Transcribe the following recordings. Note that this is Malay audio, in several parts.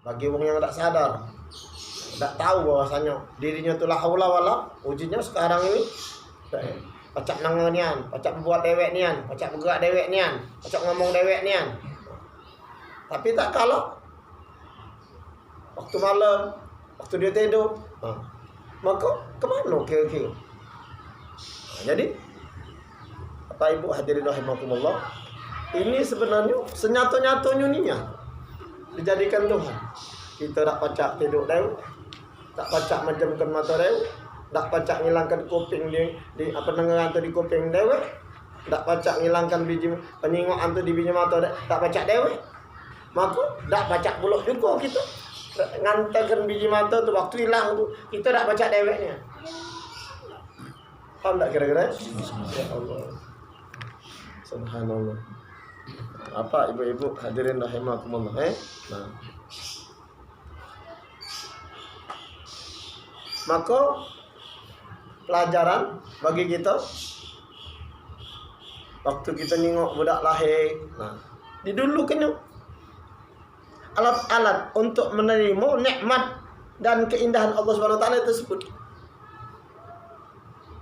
Bagi orang yang tak sadar, tak tahu bahwasanya dirinya tu la haula wala, ujinya sekarang ini pacak nangan nian, pacak buat dewek nian, pacak bergerak dewek nian, pacak ngomong dewek nian. Tapi tak kalau waktu malam, waktu dia tidur, maka kemana kira-kira? Jadi Bapak Ibu hadirin rahimakumullah, ini sebenarnya senyata-nyatanya niat dijadikan Tuhan. Kita tak pacak tidur dewek, tak pacak menjamkan mata dewek, tak pacak ngilangkan kuping di pendengaran tu di kuping dewek, tak pacak ngilangkan biji peningokan tu di biji mata dewek, tak pacak dewek. Maka tak pacak pula juga kita ngantarkan biji mata tu waktu hilang tu kita tak pacak deweknya. Faham tak kira-kira? Ya Allah. Subhanallah. Apa ibu-ibu hadirin rahimakumullah, Nah. Maka pelajaran bagi kita waktu kita nengok budak lahir, didulukannya alat-alat untuk menerima nikmat dan keindahan Allah Subhanahu wa taala tersebut.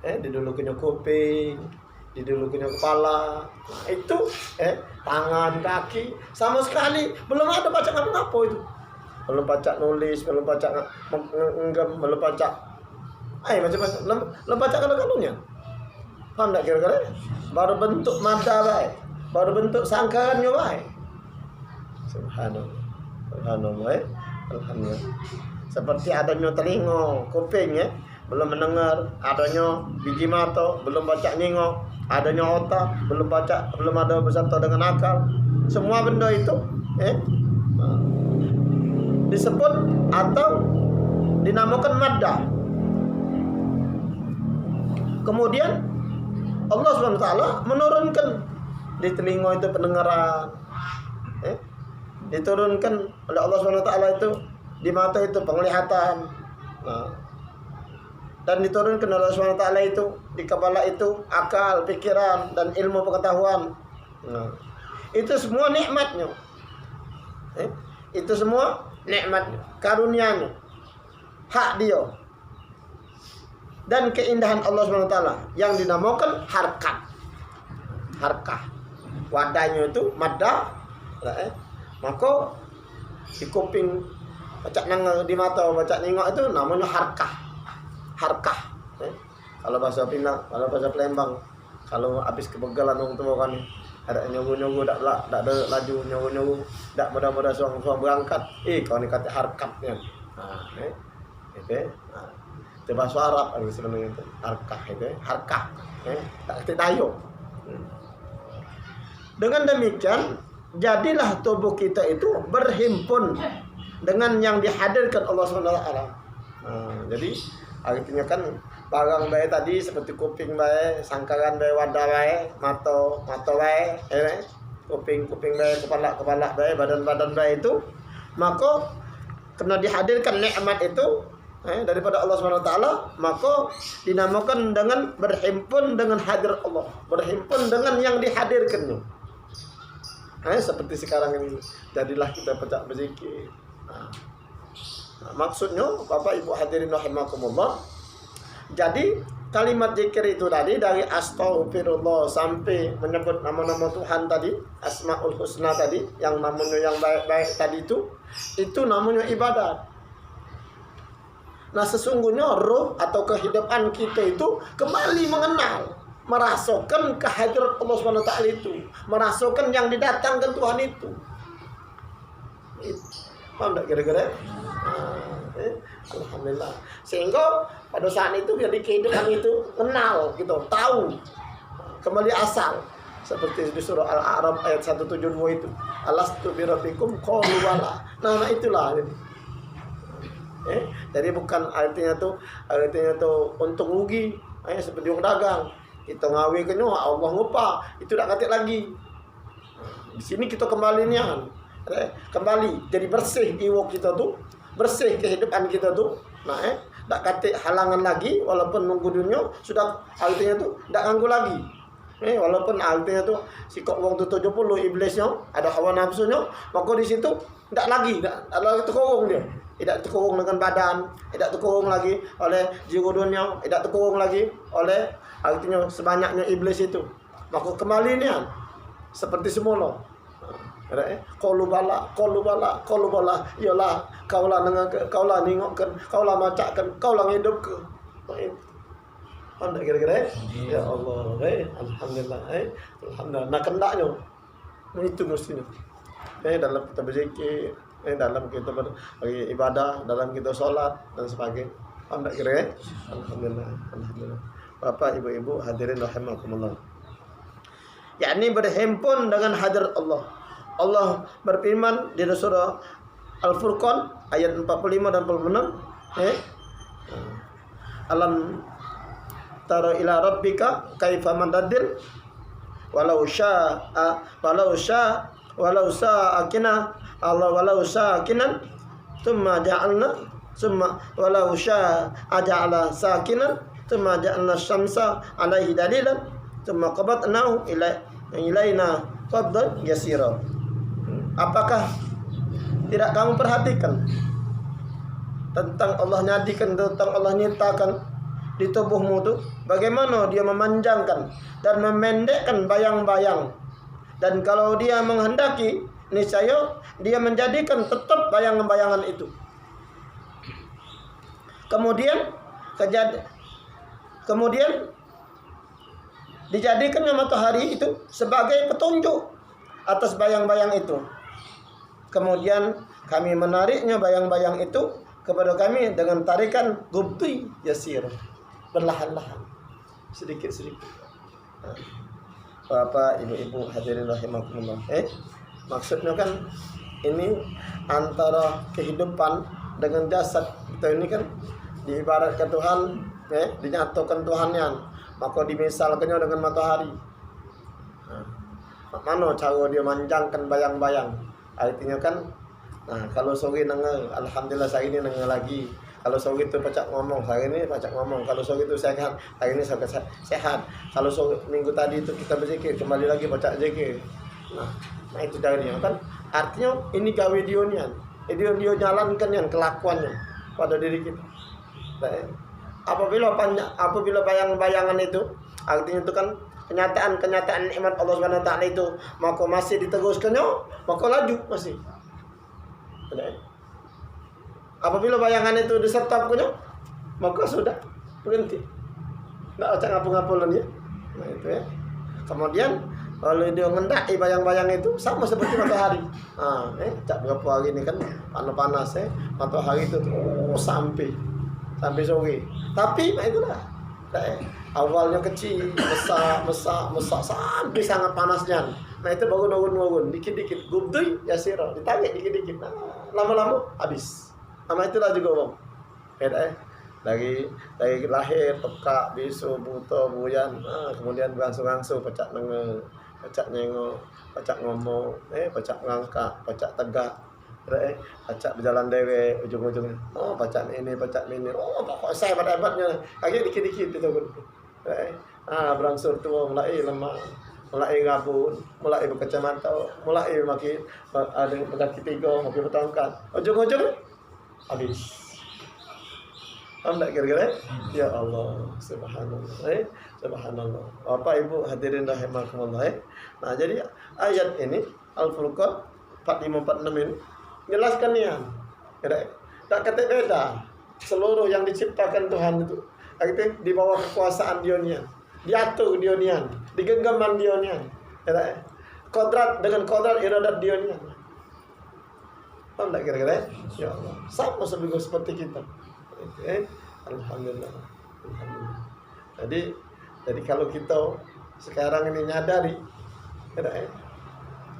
Didulukannya kuping, didulukannya kepala, itu tangan, kaki, sama sekali belum ada baca apa-apa itu. Belum baca nulis, belum baca menggem, belum baca macam-macam, belum baca kalau-kalunya. Faham tak kira-kira? Baru bentuk mada baik, baru bentuk sangkarannya baik. Subhanallah. Subhanallah. Alhamdulillah. Seperti adanya telinga, kuping belum mendengar, adanya biji mata, belum baca nyengok, adanya otak, belum baca, belum ada bersatu dengan akal. Semua benda itu disebut atau dinamakan maddah. Kemudian Allah SWT menurunkan di telinga itu pendengaran, diturunkan oleh Allah SWT itu di mata itu penglihatan, dan diturunkan oleh Allah SWT itu di kepala itu akal, pikiran, dan ilmu pengetahuan. Itu semua nikmatnya. Itu semua nikmat, karunia-Nya, hak dia, dan keindahan Allah SWT yang dinamakan harkat. Harkah, wadahnya itu maddah, maka di kuping baca nang di mata baca nengok itu namanya harkah. Harkah. Kalau bahasa Pinang, kalau bahasa Palembang, kalau habis kebegalan orang tua kan ada nyogo-nyogo tak ada laju nyogo-nyogo tak mudah-mudah suang-suang berangkat. Kau ni kata harkatnya. Itu bahasa Arab sebenarnya itu. Harkah itu, harkah. Tak kata tayo. Dengan demikian jadilah tubuh kita itu berhimpun dengan yang dihadirkan Allah SWT. Jadi artinya kan barang baik tadi seperti kuping baik, sangkaran baik, wadah baik, mata baik, kuping baik, kepala baik, badan baik itu, maka kena dihadirkan nikmat itu daripada Allah SWT, maka dinamakan dengan berhimpun dengan hadir Allah, berhimpun dengan yang dihadirkannya. Seperti sekarang ini, jadilah kita pecah berzikir. Maksudnya Bapak Ibu hadirin rahimakumullah, jadi kalimat zikir itu tadi dari astaghfirullah sampai menyebut nama-nama Tuhan tadi, asmaul husna tadi, yang namanya yang baik-baik tadi itu namanya ibadat. Nah sesungguhnya roh atau kehidupan kita itu kembali mengenal, merasakan kehadiran Allah SWT itu, merasakan yang didatangkan Tuhan itu. Paham tak kira-kira? Alhamdulillah. Sehingga pada saat itu jadi kehidupan itu kenal gitu, tahu kembali asal. Seperti di surah Al-A'raf ayat 172 itu. Alastu birabbikum qalu bala. Nah itulah. Jadi bukan artinya tuh untung rugi. Seperti orang dagang. Kita ngawi ke Allah ngupah, itu tak kata lagi. Di sini kita kembalinya kembali jadi bersih jiwa kita tuh, bersih kehidupan kita tuh. Tak kata halangan lagi, walaupun nunggu dunia sudah artinya tuh tak ganggu lagi. Walaupun artinya tuh sikap wong tu 70 iblisnya, ada hawa nafsunya, maka di situ tidak lagi terkurung dia. Tidak terkurung dengan badan, tidak terkurung lagi oleh jiwa dunia, tidak terkurung lagi oleh artinya sebanyaknya iblis itu. Maka kembali nian seperti semula. Qalu bala, iyalah kaulah nengokkan, kaulah macakkan, kaulah ngidupkan. Anda kira-kira ya Allah, alhamdulillah, alhamdulillah. Nak kendaknya, itu mestinya. Dalam kita berzikir, dalam kita beribadah, dalam kita sholat dan sebagainya. Anda kira, alhamdulillah, alhamdulillah. Bapak, ibu-ibu, hadirin rahimakumullah. Yakni berhimpun dengan hadirat Allah. Allah berfirman di surah Al-Furqan ayat 45 dan 46, alam tara ila rabbika kaifa madadil walau sa'akina Allah walau sa'akinan thumma ja'alna thumma walau sa'aja'ala sakinan thumma ja'alna syamsa alaihi dalilan thumma qabatnahu ilaina qabdan yasira. Apakah tidak kamu perhatikan tentang Allah nyadikan, tentang Allah nyitakan di tubuhmu itu, bagaimana dia memanjangkan dan memendekkan bayang-bayang, dan kalau dia menghendaki niscaya dia menjadikan tetap bayang-bayangan itu. Kemudian dijadikannya matahari itu sebagai petunjuk atas bayang-bayang itu. Kemudian kami menariknya bayang-bayang itu kepada kami dengan tarikan gubti yasir, perlahan-lahan, sedikit-sedikit. Bapak, ibu-ibu, hadirin rahimakumullah. Maksudnya kan ini antara kehidupan dengan jasad kita ini kan diibaratkan Tuhan, dinyatakan Tuhannya, maka dimisalkannya dengan matahari. Mana cara dia manjangkan bayang-bayang? Artinya kan, kalau sore nengah, alhamdulillah hari ini nengah lagi. Kalau sore itu pacak ngomong, hari ini pacak ngomong. Kalau sore itu sehat, hari ini sehat. Kalau sore minggu tadi itu kita berzikir, kembali lagi pacak zikir. Nah itu darinya kan. Artinya ini gawe dionian. Dia jalankan yang kelakuannya pada diri kita. Apabila bayang-bayangan itu, artinya itu kan kenyataan nikmat Allah Subhanahu wa taala itu, maka masih diteruskannya, maka laju masih. Apabila bayangan itu disetapkannya, maka sudah berhenti. Tidak usah ngapung-ngapung ya. Nah itu ya. Kemudian kalau dia ngendaki bayang-bayang itu sama seperti matahari. Cak berapa hari ini kan panas-panas matahari itu sampai sore. Tapi itulah. Awalnya kecil, besar sampai sangat panasnya. Nah itu bangun, dikit-dikit, gubdui yasira, ditarik dikit-dikit. Lama-lama habis. Nama itulah juga bang. Dari lahir, peka, bisu, buta, buyan, kemudian berangsur-angsur pecak nengok, pecak nengok, pecak ngomong, pecak ngangkat, pecak tegak. Pacak berjalan dewe ujung-ujungnya. Pacak ini. Pokok saya pada hebatnya. Lagi dikit-dikit itu. Berangsur tua, mulai lemah, mulai ngabun, mulai berkacamata, mulai makin ada kaki tiga, makin bertongkat. Ujung-ujung habis. Anda kira-kira? Ya Allah, subhanallah. Subhanallah. Bapak Ibu hadirin rahimakumullah. Nah, jadi ayat ini Al-Furqan 4546 ini jelaskan ya. Tak kata beda. Seluruh yang diciptakan Tuhan itu di bawah kekuasaan Dionian, diatur Dionian, digenggaman Dionian. Kodrat dengan kodrat iradat Dionian. Paham tak kira-kira? Ya Allah. Sama seperti kita. Alhamdulillah. Jadi kalau kita sekarang ini nyadari,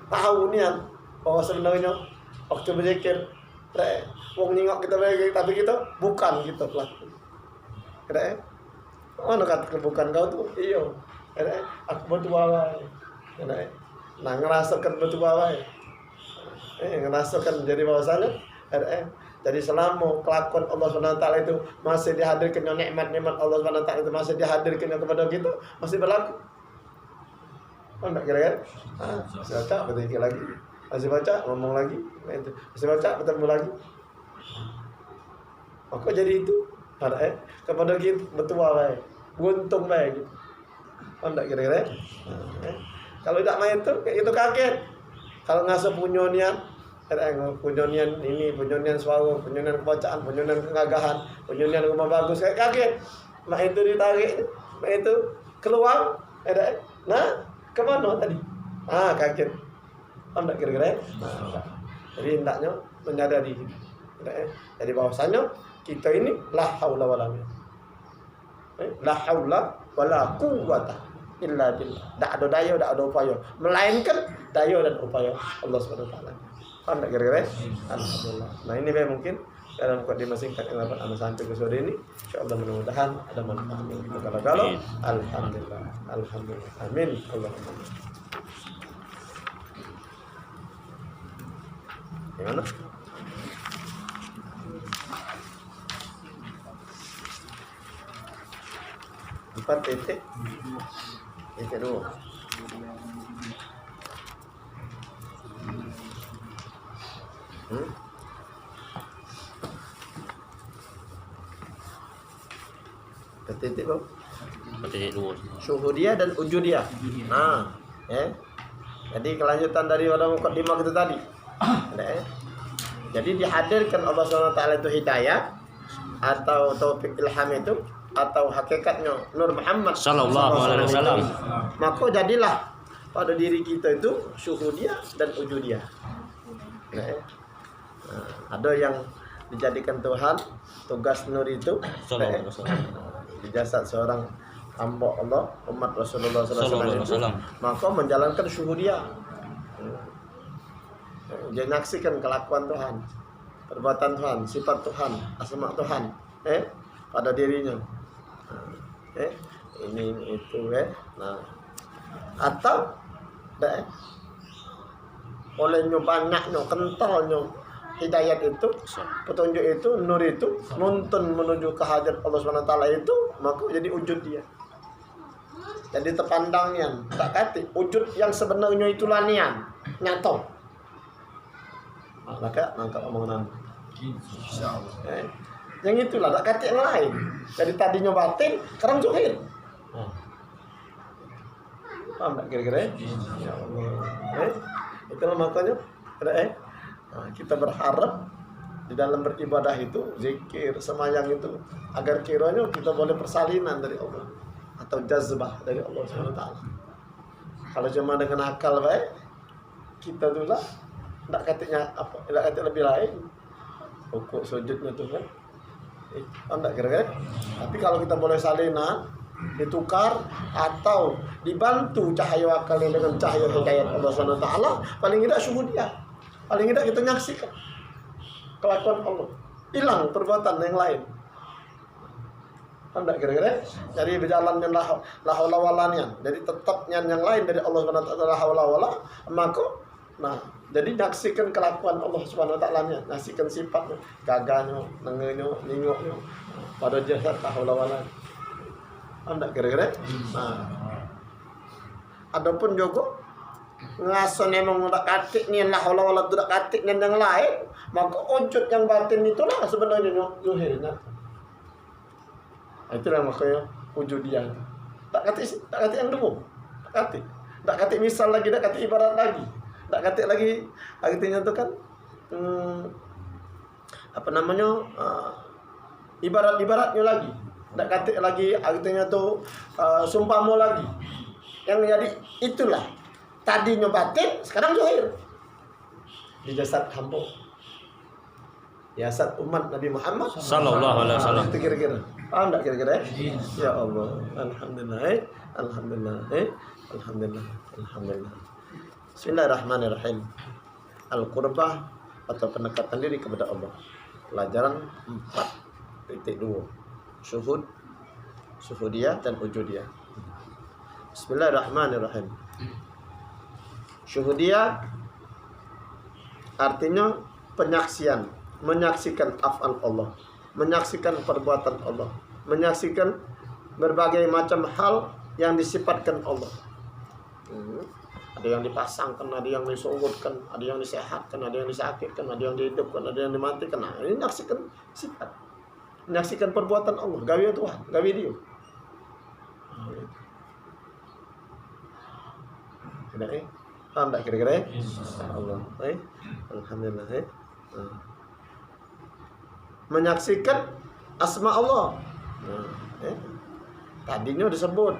tahu niat bahwa sebenarnya waktu berzikir, wong nengok kita berzikir, tapi kita bukan gitu pelaku. Nak kata bukan kau tuh, iyo. Aku berdoa wae. Nah ngerasakan berdoa wae. Ngerasakan jadi bahwasanya, jadi selama kelakuan Allah SWT itu masih dihadirkan, nikmat-nikmat Allah SWT itu masih dihadirkan kepada kita, masih berlaku. Enggak kira-kira? Masih baca, berpikir lagi. Masih baca, ngomong lagi. Masih baca, bertemu lagi. Maka jadi itu. Kepada kita betua baik. Buntung baik. Enggak kira-kira? Kalau tidak main itu kaget. Kalau ngasuh punyonian, punyonian ini, punyonian suara, punyonian kebacaan, punyonian kegagahan, punyonian rumah bagus, kayak kaget. Mak itu ditarik, mak itu keluar, nah kemana tadi? Kaget. Enggak kira-kira? Jadi hendaknya menyadari. Jadi bahwasanya kita ini la haula wala quwwata illa billah. Tak ada daya, tak ada upaya, melainkan daya dan upaya Allah Subhanahu wa taala. Enggak kira-kira? Alhamdulillah. Nah, ini mungkin dalam mukadimah singkat yang dapat anda sampai ke sore ini, insyaallah mudah-mudahan ada manfaatnya. Kalau alhamdulillah. Amin. Allahumma. Gimana? Empat titik dua. Titik bang. Titik dua. Syuhudiyah dan ujudiyah. Jadi kelanjutan dari mukadimah kita tadi. Jadi dihadirkan Allah SWT itu hidayah atau taufik ilham itu atau hakikatnya Nur Muhammad Sallallahu Alaihi Wasallam. Maka jadilah pada diri kita itu syuhudiyah dan ujudiyah. Ada yang dijadikan Tuhan, tugas Nur itu di jasad seorang hamba Allah, umat Rasulullah SAW, maka menjalankan syuhudiyah. Dia menyaksikan kelakuan Tuhan, perbuatan Tuhan, sifat Tuhan, asma Tuhan, pada dirinya. Ini itu, Nah, atau olehnya banyaknya, kentalnya hidayat itu, petunjuk itu, nur itu, nuntun menuju ke hadirat Allah SWT itu, maka jadi wujud dia. Jadi terpandangnya, tak kata wujud yang sebenarnya itulah nian, nyata. Maka nangkap omongan yang itulah, tak kata yang lain. Jadi tadinya batin, sekarang zuhir. Paham tak kira-kira? Ya Allah. Itulah makanya kita berharap di dalam beribadah itu, zikir, semayang itu, agar kiranya kita boleh persalinan dari Allah atau jazbah dari Allah SWT. Kalau cuma dengan akal baik, kita tuh lah tidak katanya apa, tidak kata lebih lain. Rukuk sujudnya tuh kan, tidak kira-kira. Tapi kalau kita boleh salinan, ditukar atau dibantu cahaya akalnya dengan cahaya hidayat Allah SWT, paling tidak syuhudiyah, paling tidak kita nyaksikan kelakuan Allah, hilang perbuatan yang lain. Anda kira-kira jadi berjalannya la haula walanya, jadi tetapnya yang lain dari Allah Subhanahu wa taala, la haula wala, maka jadi nyaksikan kelakuan Allah Subhanahu wa taala, nyaksikan sifatnya, gagahnya, nengenyo, ningoknya pada jasad la haula wala. Anda kira-kira? Adapun juga ngason emang udah katik nih la haula wala udah katik yang lain, maka wujud yang batin itulah sebenarnya zuhirnya. Itulah makanya wujudiyah. Tak kata yang dulu. Tak kata misal lagi, tak kata ibarat lagi. Tak kata lagi artinya itu kan ibaratnya lagi. Tak kata lagi artinya tuh sumpahmu lagi. Yang jadi itulah tadinya batin, sekarang zuhir. Di jasad hamba. Jasad umat Nabi Muhammad Sallallahu Alaihi Wasallam. Itu kira-kira. Paham tak kira-kira? Ya Allah. Alhamdulillah. Alhamdulillah. Bismillahirrahmanirrahim. Al-Qurbah atau pendekatan diri kepada Allah. Pelajaran 4.2. Syuhudiyah dan ujudiyah. Bismillahirrahmanirrahim. Syuhudiyah artinya penyaksian, menyaksikan af'al Allah, menyaksikan perbuatan Allah, menyaksikan berbagai macam hal yang disifatkan Allah. Ada yang dipasangkan, ada yang disurutkan, ada yang disehatkan, ada yang disakitkan, ada yang dihidupkan, ada yang dimatikan. Nah, ini menyaksikan sifat, menyaksikan perbuatan Allah, gawe Tuhan, gawe dia. Tidak paham tak kira-kira? Allah. Alhamdulillah. Menyaksikan asma Allah. Tadinya disebut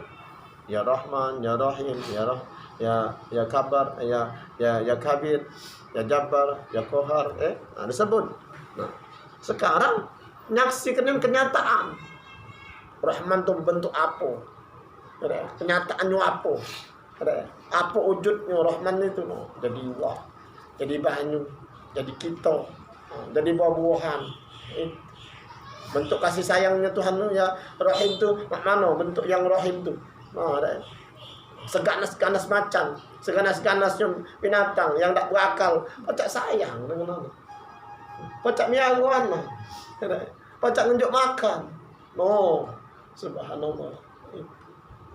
ya Rahman, ya Rahim, ya Kabar, ya Kabir, ya Jabbar, ya Qahar, disebut. Nah, sekarang menyaksikan kenyataan. Rahman itu bentuk apa? Kenyataannya apa? Apa wujudnya Rahman itu? Jadi wah, jadi banyu, jadi kita, jadi buah-buahan. Bentuk kasih sayangnya Tuhan ya Rahim itu mana bentuk yang Rahim itu? Seganas-ganas macan, seganas-ganasnya binatang yang tak berakal, pacak sayang dengan Allah. Pacak miaruan mah. Pacak nunjuk makan. No, subhanallah.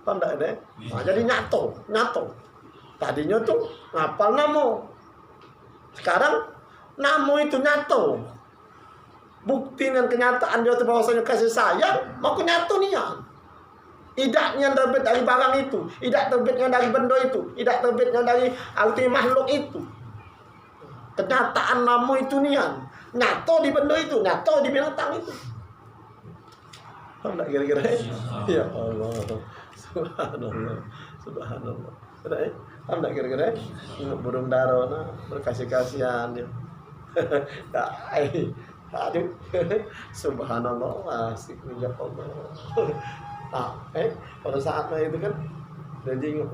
Paham tak ada? Nah, jadi nyato. Tadinya tuh ngapal namo. Sekarang namo itu nyato. Bukti dan kenyataan dia tuh bahwasanya kasih sayang, mau nyato nian. Idaknya terbit dari barang itu, idak terbitnya dari benda itu, idak terbitnya dari arti makhluk itu. Kenyataan namo itu nian. Nyato di benda itu, nyato di binatang itu. Paham tak kira-kira? Ya Allah. Subhanallah. Paham tak kira-kira? Burung darona berkasih-kasihan dia. Aduh. Subhanallah, asik ya Allah. Nah, pada saatnya itu kan dia jenguk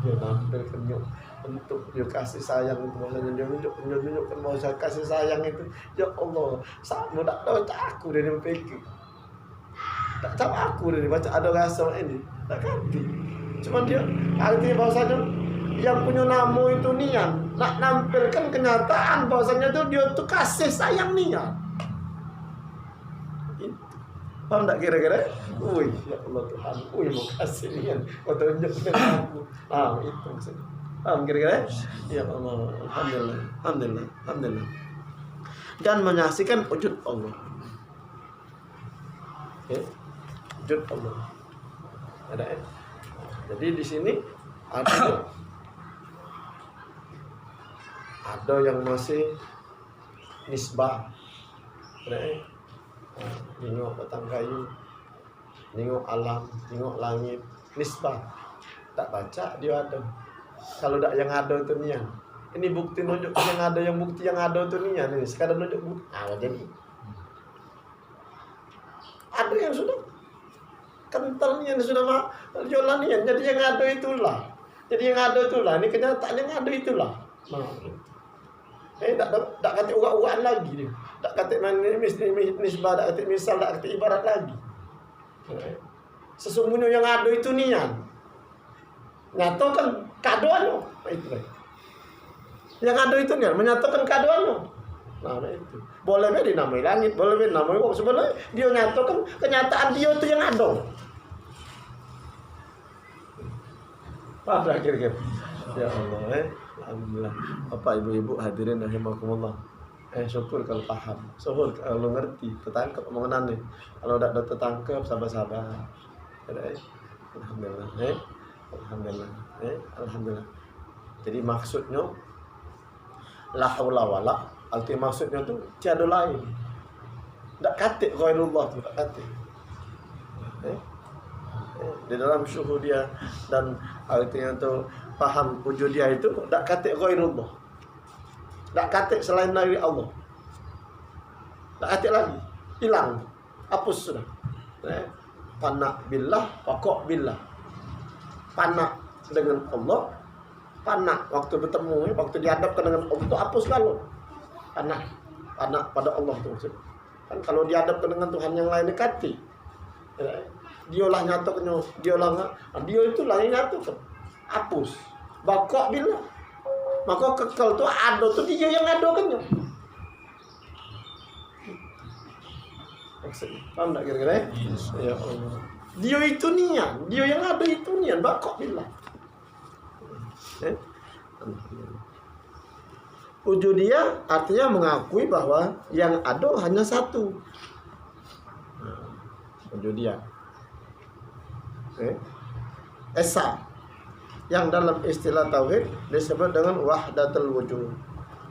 dia nampil kenyuk untuk dia kasih sayang itu, maksudnya dia nunjukkan bahwa kasih sayang itu ya Allah. Saat muda tahu aku dari pikir tak tahu aku dari baca ada rasa ini tak ngerti. Cuman dia artinya bahwasanya yang punya nama itu niat nak nampilkan kenyataan bahwasanya itu dia tuh kasih sayang niat. Paham tak kira-kira? Wih, ya Allah Tuhan, mau kasih niat, mau tunjukkan aku. Itu maksudnya. Paham kira-kira? Ya Allah, alhamdulillah. Dan menyaksikan wujud Allah. Wujud Allah. Ada ya? Jadi di sini ada yang masih nisbah. Ada ya? Nengok batang kayu, nengok alam, nengok langit, nisbah. Tak baca dia ada. Kalau tak yang ada itu nian. Ini bukti nunjuk yang ada, yang bukti yang ada itu nian. Ini sekadar nunjuk bukti. Jadi ada yang sudah kental nian, sudah mah jualan nian. Jadi yang ada itulah. Ini kenyataan yang ada itulah. Tak kata urat-urat lagi dia. Tak kata nisbah, tak kata misal, tak kata ibarat lagi. Sesungguhnya yang ada itu nian. Nyatakan keadaannya. Itu. Yang ada itu nian, menyatakan keadaannya. Nah, itu. Boleh dinamai langit, boleh dinamai wong. Sebenarnya dia nyatakan kenyataan dia itu yang ada. Pada kira-kira. Ya Allah, alhamdulillah. Bapak ibu-ibu hadirin rahimakumullah. Syukur kalau paham, syukur kalau ngerti, tertangkap omongan nih. Kalau tidak tertangkap, sabar-sabar. Alhamdulillah. Alhamdulillah. Jadi maksudnya la haula wala, arti maksudnya tu tiada lain. Tak katik ghairullah tu, tak katik. Di dalam syuhudia dan artinya tu paham wujud dia itu tak katik ghairullah. Tak katik selain dari Allah. Tak katik lagi. Hilang. Hapus sudah. Panak billah, pokok billah. Panak dengan Allah. Panak waktu bertemu, waktu dihadapkan dengan Allah itu hapus lalu. Panak pada Allah itu maksud. Kan kalau dihadapkan dengan Tuhan yang lain dekati. Dialah nyatakannya, dia itulah yang nyatakan. Hapus. Bakok billah. Maka kekal tu ada tu dia yang ada kan. Paham tak kira-kira? Ya Allah. Dia itu nian, dia yang ada itu nian, bakok billah. Ujudiyah artinya mengakui bahwa yang ada hanya satu. Ujudiyah. Esa yang dalam istilah tauhid disebut dengan wahdatul wujud.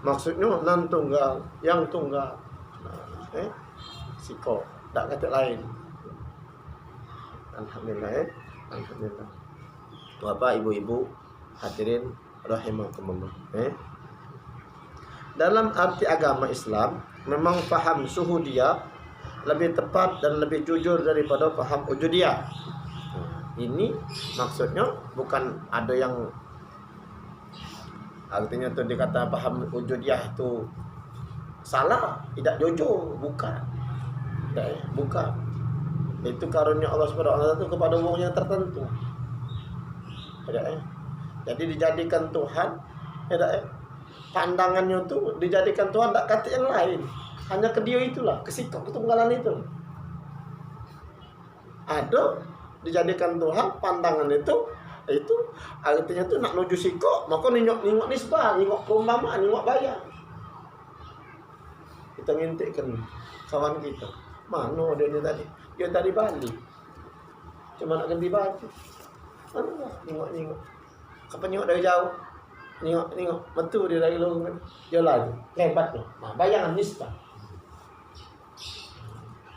Maksudnya nan tunggal, yang tunggal. Siko, tak kata lain. Alhamdulillah. Alhamdulillah. Bapak, ibu-ibu, hadirin rahimakumullah. Dalam arti agama Islam, memang faham suhudiyah lebih tepat dan lebih jujur daripada faham ujudiyah. Ini maksudnya bukan ada yang artinya tu dikata paham ujudiyah itu salah, tidak jujur, bukan. Bukan. Itu karunia Allah Subhanahu wa taala kepada wong yang tertentu. Jadi dijadikan Tuhan, pandangannya tu dijadikan Tuhan tak kata yang lain, hanya ke dia itulah, ke sikap ketunggalan itu. Ada dijadikan Tuhan pandangan itu artinya tu nak nuju sikap, maka nengok nisbah, nengok perumpamaan, nengok bayang. Kita ngintikkan kawan kita, mana dia ni tadi? Dia tadi balik, cuma nak ganti baju. Mana nengok. Kapan nengok dari jauh? Nengok, betul dia dari lorong kan. Dia lagi, lebatnya. Bayangan nisbah.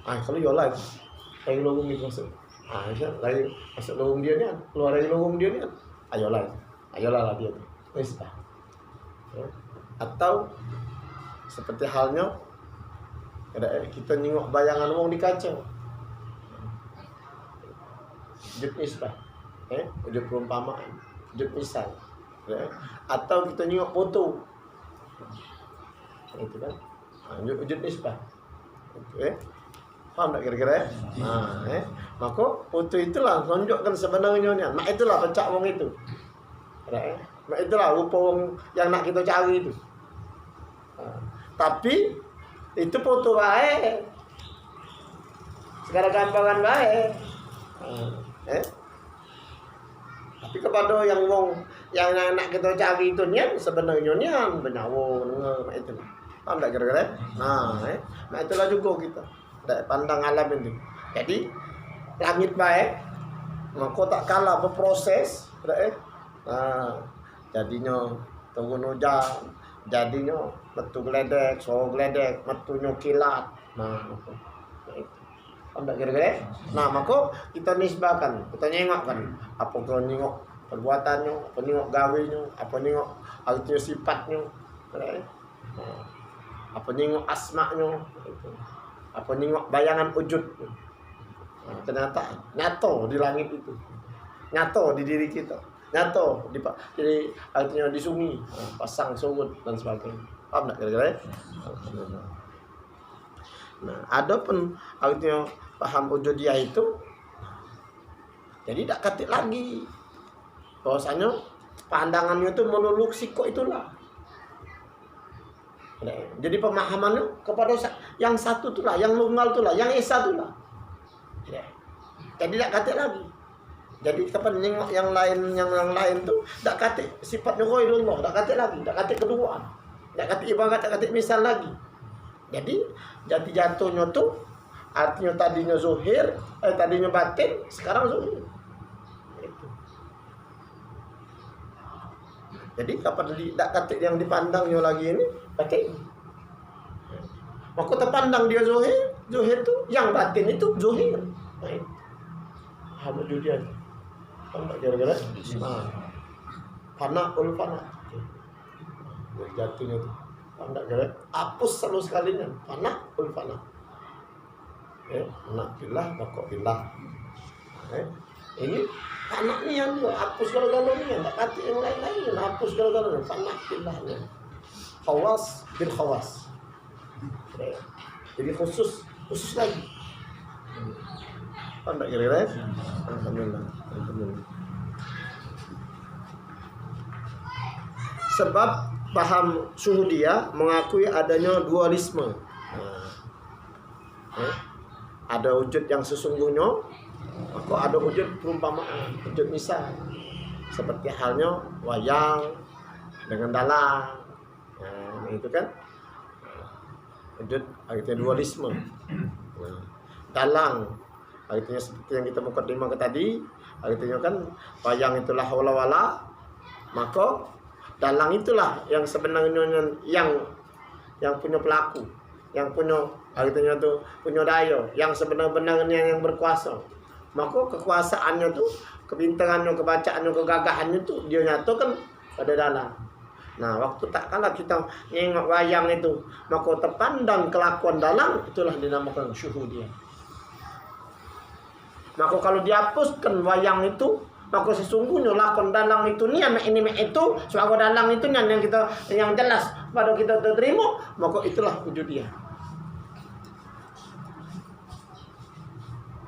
Kalau dia lagi, dari lorong ni masuk. Lagi masuk lorong dia ni, keluar dari lorong dia ni. Ayolah dia tu. Nisbah. Atau seperti halnya, kita nengok bayangan orang di kaca. Wujud nisbah. Wujud perumpamaan. Wujud misal. Atau kita tengok foto. Itu kan. Wujud nisbah. Faham tak kira-kira? Maka foto itulah tunjukkan sebenarnya ni. Mak itulah pecah wong itu. Mak itulah rupa wong yang nak kita cari itu. Tapi itu foto baik. Segala gambaran baik. Tapi kepada yang wong yang nak kita cari itu nian sebenarnya nian benyawa dengar itu. Paham tak kira-kira? Nah itulah juga kita. Tak pandang alam ini. Jadi langit baik, maka tak kalah berproses, jadinya turun hujan, jadinya metu geledek, so geledek, metunya kilat. Anda kira-kira? Maka kita nisbahkan, kita nyengokkan. Apa kau nengok perbuatannya, apa nengok gawainya, apa nengok artinya sifatnya, apa nengok asmaknya, apa nengok bayangan wujud. Ternyata nyata di langit itu, nyata di diri kita, nyata di artinya di sungai, pasang surut dan sebagainya. Paham tak kira-kira? Ada pun artinya paham ujudiyah itu, jadi tak katik lagi bahwasanya pandangannya itu menolak sikok itulah. Jadi pemahamannya kepada yang satu itulah, yang tunggal itulah, yang esa itulah. Jadi tak katik lagi. Jadi kapan nengok yang lain tu tak katik sifatnya ghairullah, tak katik lagi, tak katik kedua, tak katik ibarat, tak katik misal lagi. Jadi jatuhnya tu artinya tadinya zuhir, tadinya batin, sekarang zuhir. Jadi kapan tak katik yang dipandangnya lagi ini batin. Maka terpandang dia zuhir tu yang batin itu zuhir. Hamad judian. Nampak kira-kira? Fana ul fana. Jatuhnya tu. Nampak kira? Hapus selalu sekalinya. Fana ul fana. Anak billah, bakok billah. Ini anak ni yang dua, hapus segala-galanya ni, tak kata yang lain-lain, hapus segala-galanya, anak billahnya. Khawas bil khawas. Jadi khusus lagi. Tak kira-kira? Alhamdulillah. Sebab paham syuhudiyah mengakui adanya dualisme. Ada wujud yang sesungguhnya, maka ada wujud perumpamaan, wujud misal. seperti halnya wayang dengan dalang. Nah, itu kan wujud artinya dualisme. Nah, dalang artinya seperti yang kita mukadimah tadi, artinya kan wayang itulah haula wala, maka dalang itulah yang sebenarnya yang punya pelaku, yang punya artinya tuh punya daya, yang sebenar-benarnya yang berkuasa. Maka kekuasaannya tuh, kepintarannya, kebacaannya, kegagahannya tuh dia nyatakan pada dalang. Nah, waktu tak kala kita nengok wayang itu, maka terpandang kelakuan dalang, itulah dinamakan syuhudiyah. Maka kalau dihapuskan wayang itu, maka sesungguhnya lakon dalang itu niat ini itu, suara dalang itu yang kita yang jelas pada kita terima, maka itulah wujudiyah.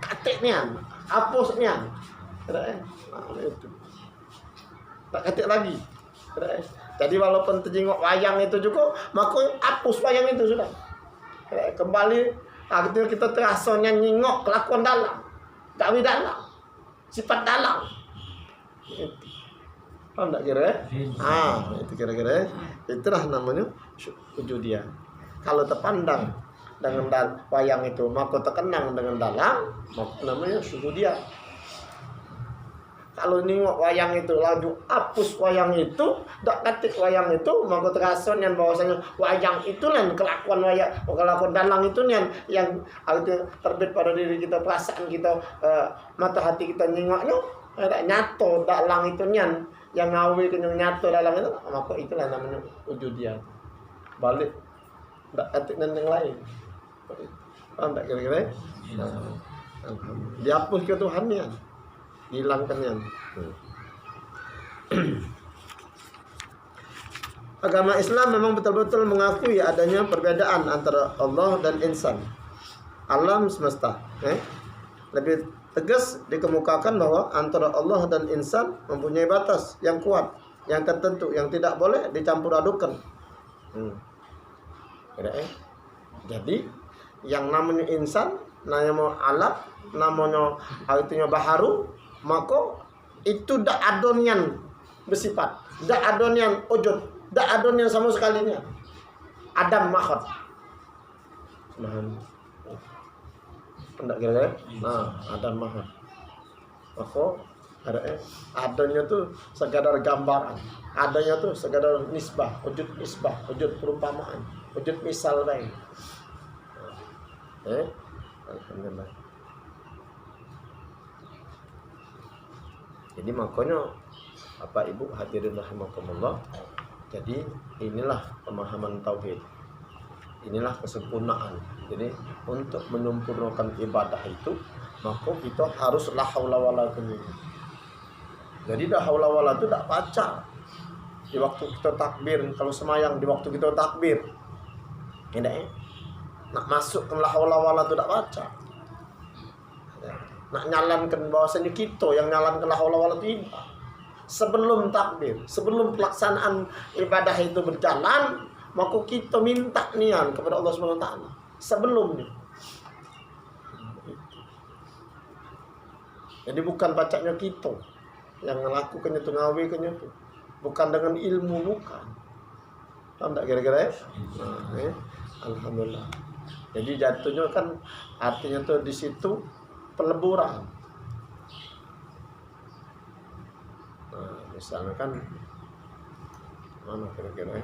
Katiknya, hapusnya, itu tak katik lagi. Jadi walaupun terjengok wayang itu juga, maka hapus wayang itu sudah. Kembali artinya kita terasa nyingok kelakuan dalang, gawe dalang, sifat dalang. Paham tak kira? Itu kira-kira itulah namanya wujudiyah. Kalau terpandang dengan wayang itu, maka terkenang dengan dalang, maka namanya syuhudiyah. Kalau nengok wayang itu lalu hapus wayang itu, tak katik wayang itu, maka terasa yang bahwasanya wayang itu kan kelakuan wayang, kelakuan dalang itu yang artinya terbit pada diri kita, perasaan kita, mata hati kita nengoknya. Nyato dalang itu yang ngawi kenyang nyato dalang itu, maka itulah namanya wujudiyah. Balik tak katik dan yang lain. Paham tak kira-kira? Dihapus ke Tuhan ya, hilangkan yang. Agama Islam memang betul-betul mengakui adanya perbedaan antara Allah dan insan, alam semesta. Lebih tegas dikemukakan bahwa antara Allah dan insan mempunyai batas yang kuat, yang tertentu, yang tidak boleh dicampur adukan. Jadi yang namanya insan, namanya alat, namanya artinya baharu, maka itu dak adonian bersifat, dak adonian wujud, dak adonian sama sekalinya. Adam mahad. Enggak kira-kira? Nah, ada mahal. Maka adanya tuh sekadar gambaran, adanya tuh sekadar nisbah, wujud perumpamaan, wujud misal baik. Alhamdulillah. Jadi makanya Bapak Ibu hadirin rahimakumullah. Jadi inilah pemahaman tauhid. Inilah kesempurnaan. Jadi untuk menyempurnakan ibadah itu, maka kita harus la haula wala quwwata. Jadi la haula wala itu tak baca di waktu kita takbir. Kalau semayang di waktu kita takbir, tidak nak masuk ke la haula wala itu tak baca. Nak nyalankan bahwasanya kita yang nyalankan la haula wala itu sebelum takbir, sebelum pelaksanaan ibadah itu berjalan, maka kita minta niat kepada Allah SWT sebelumnya. Jadi bukan bacanya kita yang melakukannya itu, ngawikannya itu, bukan dengan ilmu, bukan. Paham tak kira-kira ya? Alhamdulillah. Jadi jatuhnya kan artinya tuh di situ peleburan. Nah, misalnya kan mana kira-kira ya?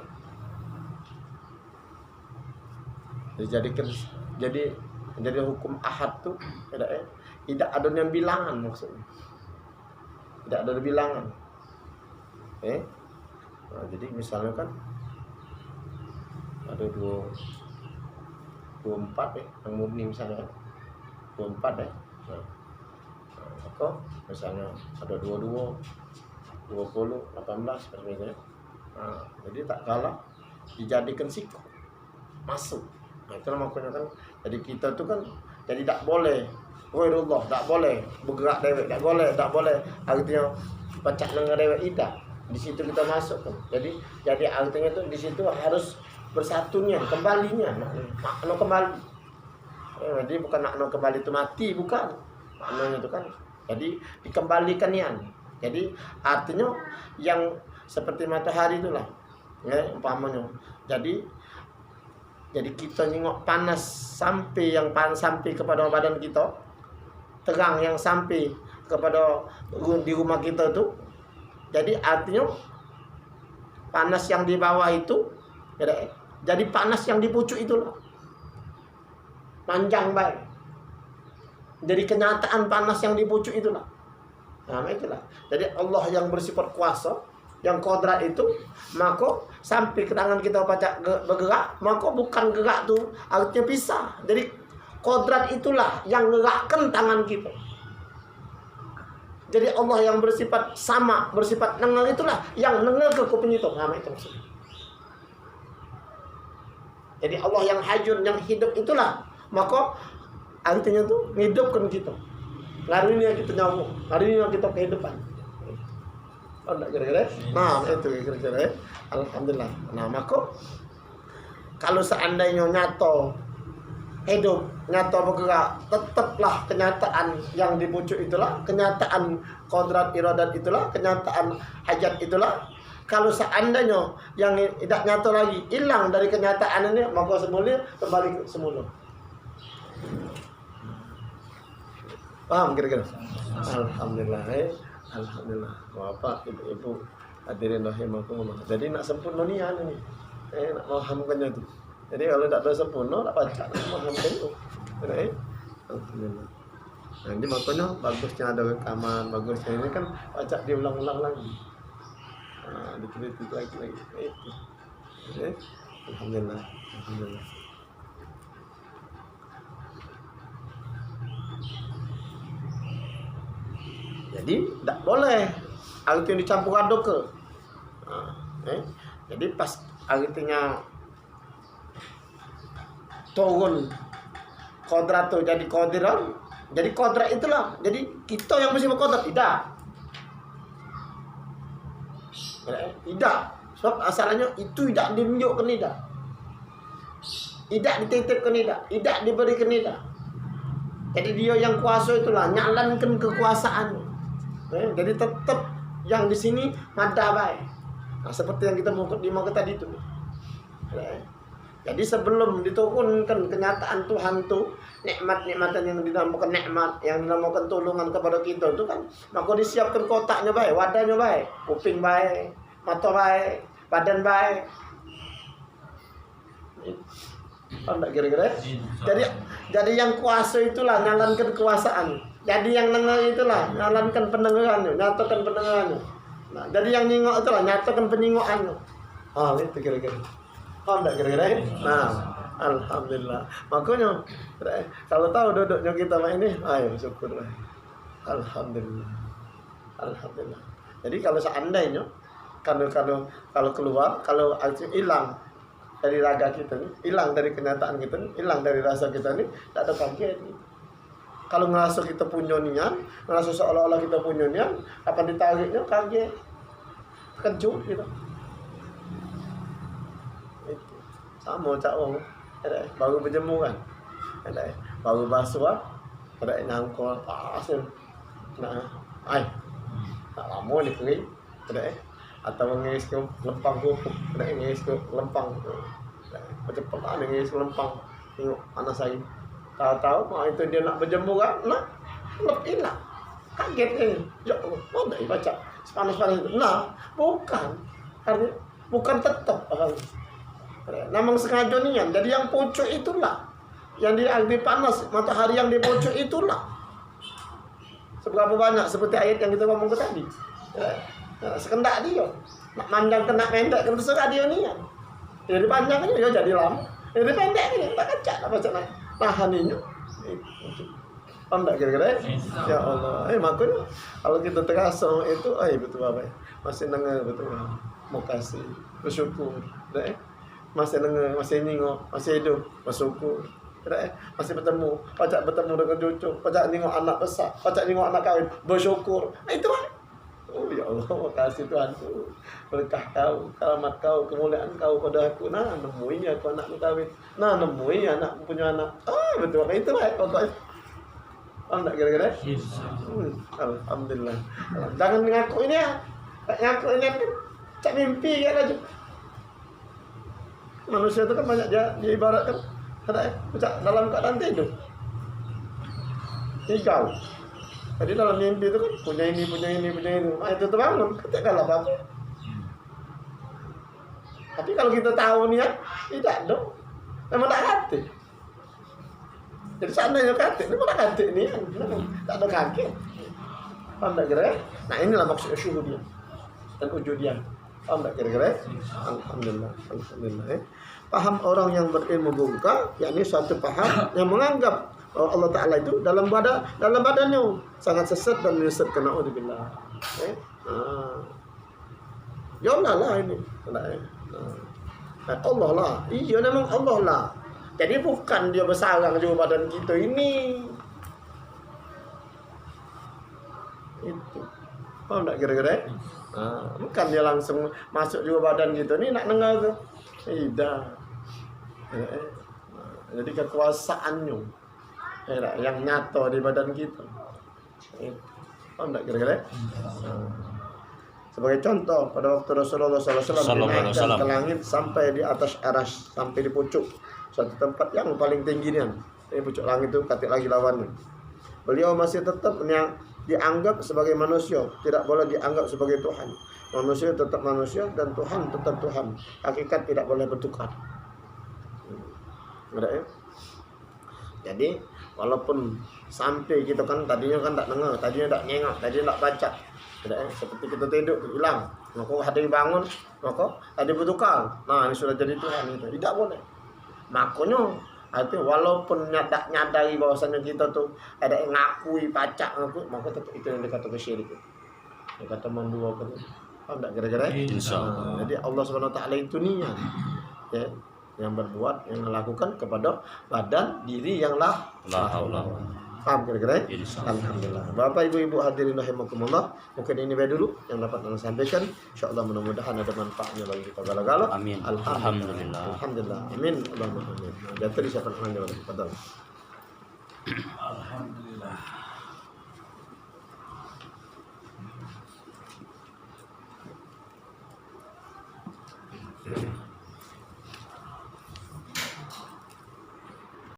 Jadi hukum ahad tuh tidak ada yang bilangan maksudnya. Tidak ada bilangan. Nah, jadi misalnya kan ada 24 yang murni misalnya kan. 24 Nah, maka misalnya ada 22, 20, 18 misalnya. Nah, jadi tak kalah dijadikan siko masuk. Nah, itulah makanya kan, jadi kita tuh kan jadi tak boleh ghairullah, tak boleh bergerak dewek, tak boleh artinya baca nang dewek ida. Di situ kita masuk kan. Jadi artinya tuh di situ harus bersatunya, kembalinya, makna kembali. Jadi bukan makna kembali itu mati, bukan. Maknanya itu kan jadi dikembalikan Jadi artinya yang seperti matahari itulah, ya, umpamanya. Jadi kita nengok panas sampai yang panas sampai kepada badan kita, terang yang sampai kepada di rumah kita itu. Jadi artinya panas yang di bawah itu, jadi panas yang di pucuk itulah panjang baik. Jadi kenyataan panas yang di pucuk itulah. Nah, itulah. Jadi Allah yang bersifat kuasa, yang kodrat itu, maka sampai ke tangan kita pacak bergerak, maka bukan gerak tu artinya pisah. Jadi kodrat itulah yang gerakkan tangan kita. Jadi Allah yang bersifat sama, bersifat nengal itulah yang nengal ke kuping itu. Nah, itu maksudnya. Jadi Allah yang hajun, yang hidup itulah, maka artinya tuh hidupkan kita. Hari ini kita nyawa, hari ini kita kehidupan. Oh, enggak kira-kira? Nah, itu kira-kira. Alhamdulillah. Nah, maka kalau seandainya nyata hidup, nyata bergerak, tetaplah kenyataan yang di pucuk itulah, kenyataan kodrat iradat itulah, kenyataan hajat itulah. Kalau seandainya yang tidak nyata lagi, hilang dari kenyataan ini, maka semula kembali ke semula. Paham kira-kira? Alhamdulillah. Alhamdulillah. Bapak, ibu-ibu hadirin rahimakumullah. Jadi nak sempurna niat ini. Nak mahamkannya itu. Jadi kalau tak ada sempurna, tak baca, nak mahamkan itu. Alhamdulillah. Nah, ini makanya bagusnya ada rekaman, bagusnya ini kan baca diulang-ulang lagi. Nah, diteliti lagi. Itu. Alhamdulillah. Alhamdulillah. Jadi tak boleh artinya dicampur aduk ke. Jadi pas artinya turun kodrat tu jadi kodiran, jadi kodrat itulah. Jadi kita yang mesti berkodrat, tidak. Tidak. Sebab asalnya itu tidak ditunjukkan, tidak. Tidak dititipkan, tidak diberikan, tidak. Jadi dia yang kuasa itulah, nyalankan kekuasaan. Jadi tetap yang di sini ada baik. Nah, seperti yang kita mau tadi itu. Jadi sebelum diturunkan kenyataan Tuhan itu, nikmat-nikmatan yang dinamakan nikmat, yang dinamakan tolongan kepada kita itu kan, maka disiapkan kotaknya baik, wadahnya baik, kuping baik, mata baik, badan baik. Enggak kira-kira? Jadi yang kuasa itulah nyalankan kekuasaan. Jadi yang dengar itulah nyalankan pendengarannya, nyatakan pendengarannya. Nah, jadi yang nyingok itulah nyatakan penyingokannya. Ah, itu kira-kira. Oh, enggak kira-kira? Nah, alhamdulillah. Makanya kalau tahu duduknya kita ini, ayo syukurlah. Alhamdulillah. Alhamdulillah. Jadi kalau seandainya kalau keluar, kalau hilang dari raga kita nih, hilang dari kenyataan kita nih, hilang dari rasa kita nih, tak ada kaget nih. Kalau ngerasa kita punya niat, ngerasa seolah-olah kita punya niat, akan ditariknya kaget, kejut gitu. Itu sama cak wong, baru berjemur kan, baru basuh, nyangkul pasir, nah, tak lama ni kering, atau ngiris ke lempang kerupuk, ngiris ke lempang, macam pelan ngiris ke lempang, tengok anak saya. Tahu itu dia nak berjemur kan, nak hilang, kaget ni, ya Allah, mana dia baca sepanas-panas itu, nah bukan, artinya bukan tetap, namang sengaja nian, jadi yang pucuk itulah, yang di panas, matahari yang di pucuk itulah, seberapa banyak seperti ayat yang kita ngomong tadi, sekendak dia, nak mandang kena pendek, kan terserah dia nian, jadi panjangnya ya jadi lama, jadi pendek ni tak kacak, tak baca nak. Tahaninya enggak kira-kira ya Allah makanya kalau kita terasa itu betul apa masih dengar betul mau kasih bersyukur masih dengar masih nengok masih hidup bersyukur masih bertemu pacak bertemu dengan cucu pacak nengok anak besar pacak nengok anak kawin bersyukur itu oh ya Allah makasih Tuhanku berkah kau keramat kau kemuliaan kau pada aku nah nemuin aku anak kawin nah nemuin anak punya anak betul itu lah pokoknya Paham tak kira-kira? Alhamdulillah. Jangan ngaku ini ya. Ngaku ini kan cak mimpi kan aja. Manusia itu kan banyak dia ibaratkan ada cak dalam keadaan tidur. Hijau. Jadi dalam mimpi itu kan punya ini. Nah, itu terbangun ketika apa-apa. Tapi kalau kita tahu nih ya, tidak dong. Memang tak hati. Jadi seandainya kaki, ini mana kaki ini? Tak ada kaki. Paham tak kira-kira? Nah inilah maksud syuhudiyah dan ujudiyah. Paham tak kira-kira? Alhamdulillah. Paham orang yang berilmu bungka, yakni suatu paham yang menganggap bahwa Allah Ta'ala itu dalam badannya sangat sesat dan menyesatkan. Na'udzubillah. Yolah lah ini. Allah lah. Iya memang Allah lah. Jadi bukan dia bersarang juga badan kita ini. Itu. Paham tak kira-kira? Bukan dia langsung masuk juga badan kita ni nak dengar tu. Tidak. Jadi kekuasaannya yang nyata di badan kita. Paham tak kira-kira? Sebagai contoh, pada waktu Rasulullah SAW dinaikkan ke langit sampai di atas aras, sampai di pucuk suatu tempat yang paling tinggi ni, pucuk langit itu katik lagi lawannya. Beliau masih tetap dianggap sebagai manusia, tidak boleh dianggap sebagai Tuhan. Manusia tetap manusia dan Tuhan tetap Tuhan. Hakikat tidak boleh bertukar. Ada ya? Jadi walaupun sampai kita kan tadinya kan tak dengar, tadinya tak nyengok, tadinya tak baca. Tidak ya? Seperti kita tidur hilang, maka hari bangun, maka ada bertukar. Nah ini sudah jadi Tuhan itu. Tidak boleh. Makanya artinya walaupun nyadari bahwasanya kita tuh ada yang ngakui pacak ngaku, maka tetap itu yang dikatakan syirik. Dia kata menduakan. Paham tak kira-kira? Insyaallah. Jadi Allah Subhanahu wa taala itu niat ya, yang berbuat, yang melakukan kepada badan diri yang la haula. Paham kira-kira? Alhamdulillah. Bapak Ibu hadirin rahimakumullah, mungkin ini dulu yang dapat saya sampaikan. Insyaallah mudah-mudahan ada manfaatnya bagi kita segala-gala. Amin. Alhamdulillah. Amin. Allahumma amin. Jadi siapa yang jawab? Fadal. Alhamdulillah.